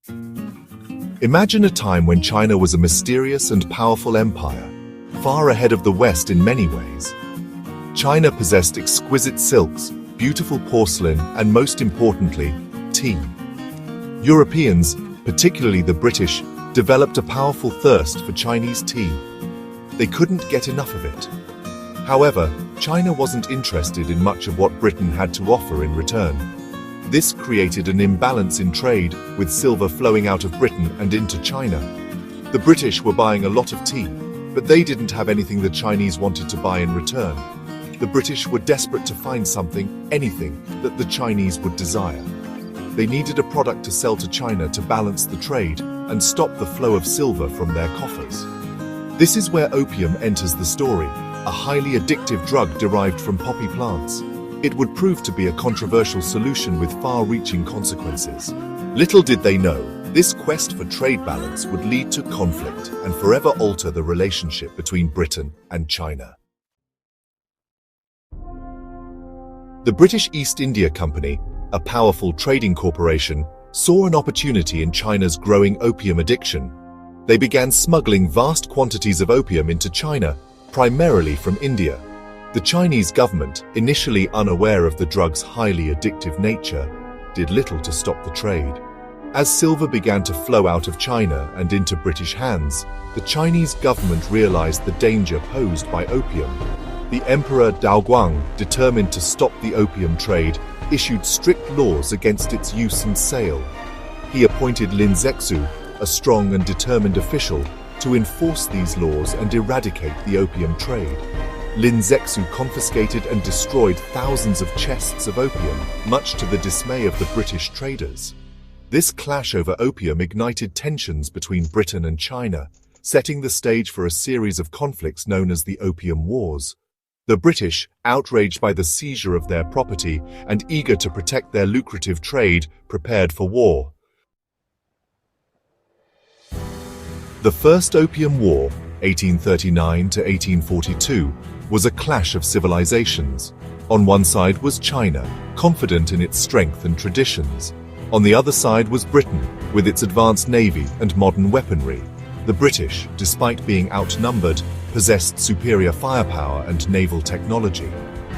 Imagine a time when China was a mysterious and powerful empire, far ahead of the West in many ways. China possessed exquisite silks, beautiful porcelain, and most importantly, tea. Europeans, particularly the British, developed a powerful thirst for Chinese tea. They couldn't get enough of it. However, China wasn't interested in much of what Britain had to offer in return. This created an imbalance in trade, with silver flowing out of Britain and into China. The British were buying a lot of tea, but they didn't have anything the Chinese wanted to buy in return. The British were desperate to find something, anything, that the Chinese would desire. They needed a product to sell to China to balance the trade and stop the flow of silver from their coffers. This is where opium enters the story, a highly addictive drug derived from poppy plants. It would prove to be a controversial solution with far-reaching consequences. Little did they know, this quest for trade balance would lead to conflict and forever alter the relationship between Britain and China. The British East India Company, a powerful trading corporation, saw an opportunity in China's growing opium addiction. They began smuggling vast quantities of opium into China, primarily from India. The Chinese government, initially unaware of the drug's highly addictive nature, did little to stop the trade. As silver began to flow out of China and into British hands, the Chinese government realized the danger posed by opium. The Emperor Daoguang, determined to stop the opium trade, issued strict laws against its use and sale. He appointed Lin Zexu, a strong and determined official, to enforce these laws and eradicate the opium trade. Lin Zexu confiscated and destroyed thousands of chests of opium, much to the dismay of the British traders. This clash over opium ignited tensions between Britain and China, setting the stage for a series of conflicts known as the Opium Wars. The British, outraged by the seizure of their property and eager to protect their lucrative trade, prepared for war. The First Opium War, 1839 to 1842, was a clash of civilizations. On one side was China, confident in its strength and traditions. On the other side was Britain, with its advanced navy and modern weaponry. The British, despite being outnumbered, possessed superior firepower and naval technology.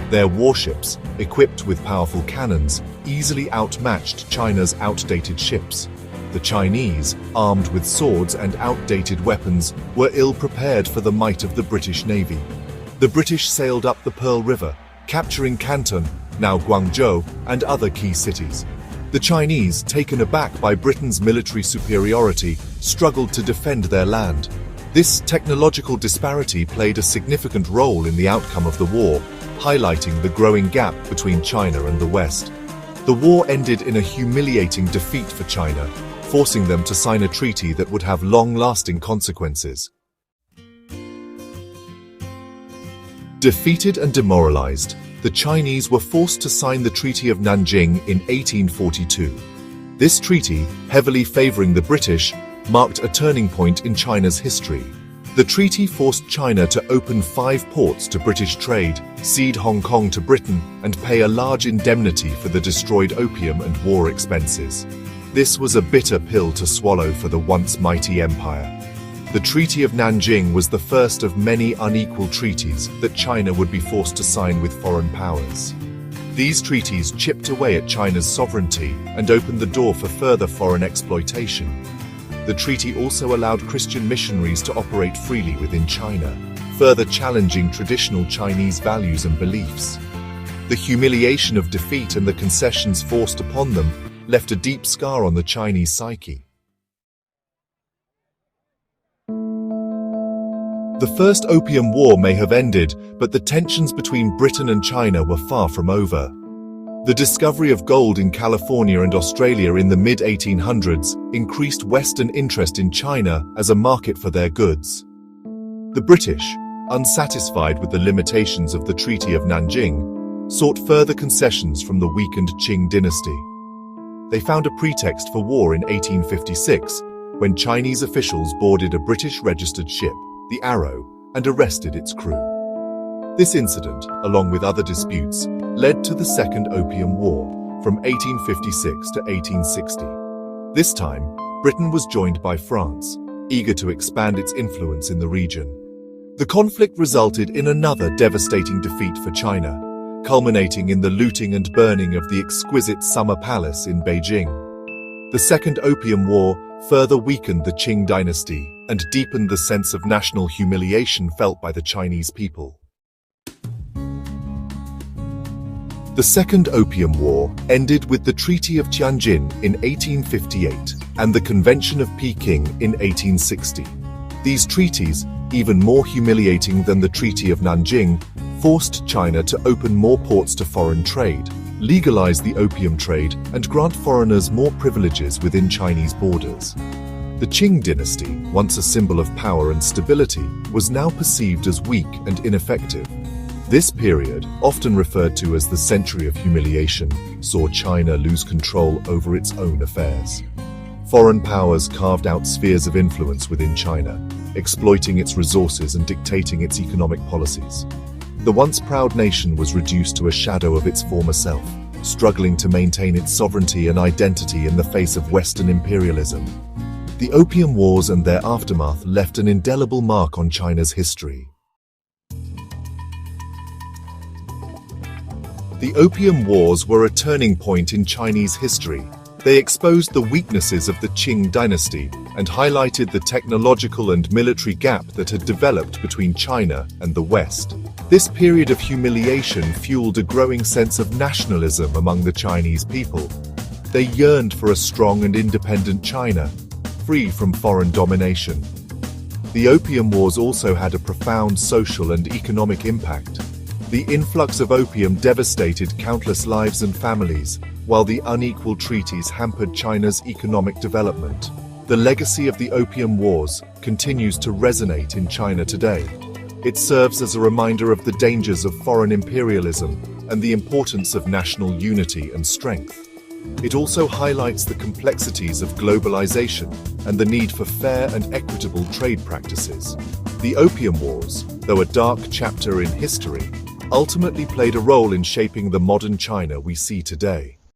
Their warships, equipped with powerful cannons, easily outmatched China's outdated ships. The Chinese, armed with swords and outdated weapons, were ill-prepared for the might of the British Navy. The British sailed up the Pearl River, capturing Canton, now Guangzhou, and other key cities. The Chinese, taken aback by Britain's military superiority, struggled to defend their land. This technological disparity played a significant role in the outcome of the war, highlighting the growing gap between China and the West. The war ended in a humiliating defeat for China, forcing them to sign a treaty that would have long-lasting consequences. Defeated and demoralized, the Chinese were forced to sign the Treaty of Nanking in 1842. This treaty, heavily favoring the British, marked a turning point in China's history. The treaty forced China to open 5 ports to British trade, cede Hong Kong to Britain, and pay a large indemnity for the destroyed opium and war expenses. This was a bitter pill to swallow for the once mighty empire. The Treaty of Nanking was the first of many unequal treaties that China would be forced to sign with foreign powers. These treaties chipped away at China's sovereignty and opened the door for further foreign exploitation. The treaty also allowed Christian missionaries to operate freely within China, further challenging traditional Chinese values and beliefs. The humiliation of defeat and the concessions forced upon them left a deep scar on the Chinese psyche. The First Opium War may have ended, but the tensions between Britain and China were far from over. The discovery of gold in California and Australia in the mid-1800s increased Western interest in China as a market for their goods. The British, unsatisfied with the limitations of the Treaty of Nanking, sought further concessions from the weakened Qing dynasty. They found a pretext for war in 1856, when Chinese officials boarded a British-registered ship, the Arrow, and arrested its crew. This incident, along with other disputes, led to the Second Opium War, from 1856 to 1860. This time, Britain was joined by France, eager to expand its influence in the region. The conflict resulted in another devastating defeat for China, culminating in the looting and burning of the exquisite Summer Palace in Beijing. The Second Opium War further weakened the Qing dynasty and deepened the sense of national humiliation felt by the Chinese people. The Second Opium War ended with the Treaty of Nanking in 1858 and the Convention of Peking in 1860. These treaties, even more humiliating than the Treaty of Nanking, forced China to open more ports to foreign trade, legalize the opium trade, and grant foreigners more privileges within Chinese borders. The Qing dynasty, once a symbol of power and stability, was now perceived as weak and ineffective. This period, often referred to as the Century of Humiliation, saw China lose control over its own affairs. Foreign powers carved out spheres of influence within China, exploiting its resources and dictating its economic policies. The once proud nation was reduced to a shadow of its former self, struggling to maintain its sovereignty and identity in the face of Western imperialism. The Opium Wars and their aftermath left an indelible mark on China's history. The Opium Wars were a turning point in Chinese history. They exposed the weaknesses of the Qing dynasty and highlighted the technological and military gap that had developed between China and the West. This period of humiliation fueled a growing sense of nationalism among the Chinese people. They yearned for a strong and independent China, free from foreign domination. The Opium Wars also had a profound social and economic impact. The influx of opium devastated countless lives and families, while the unequal treaties hampered China's economic development. The legacy of the Opium Wars continues to resonate in China today. It serves as a reminder of the dangers of foreign imperialism and the importance of national unity and strength. It also highlights the complexities of globalization and the need for fair and equitable trade practices. The Opium Wars, though a dark chapter in history, ultimately played a role in shaping the modern China we see today.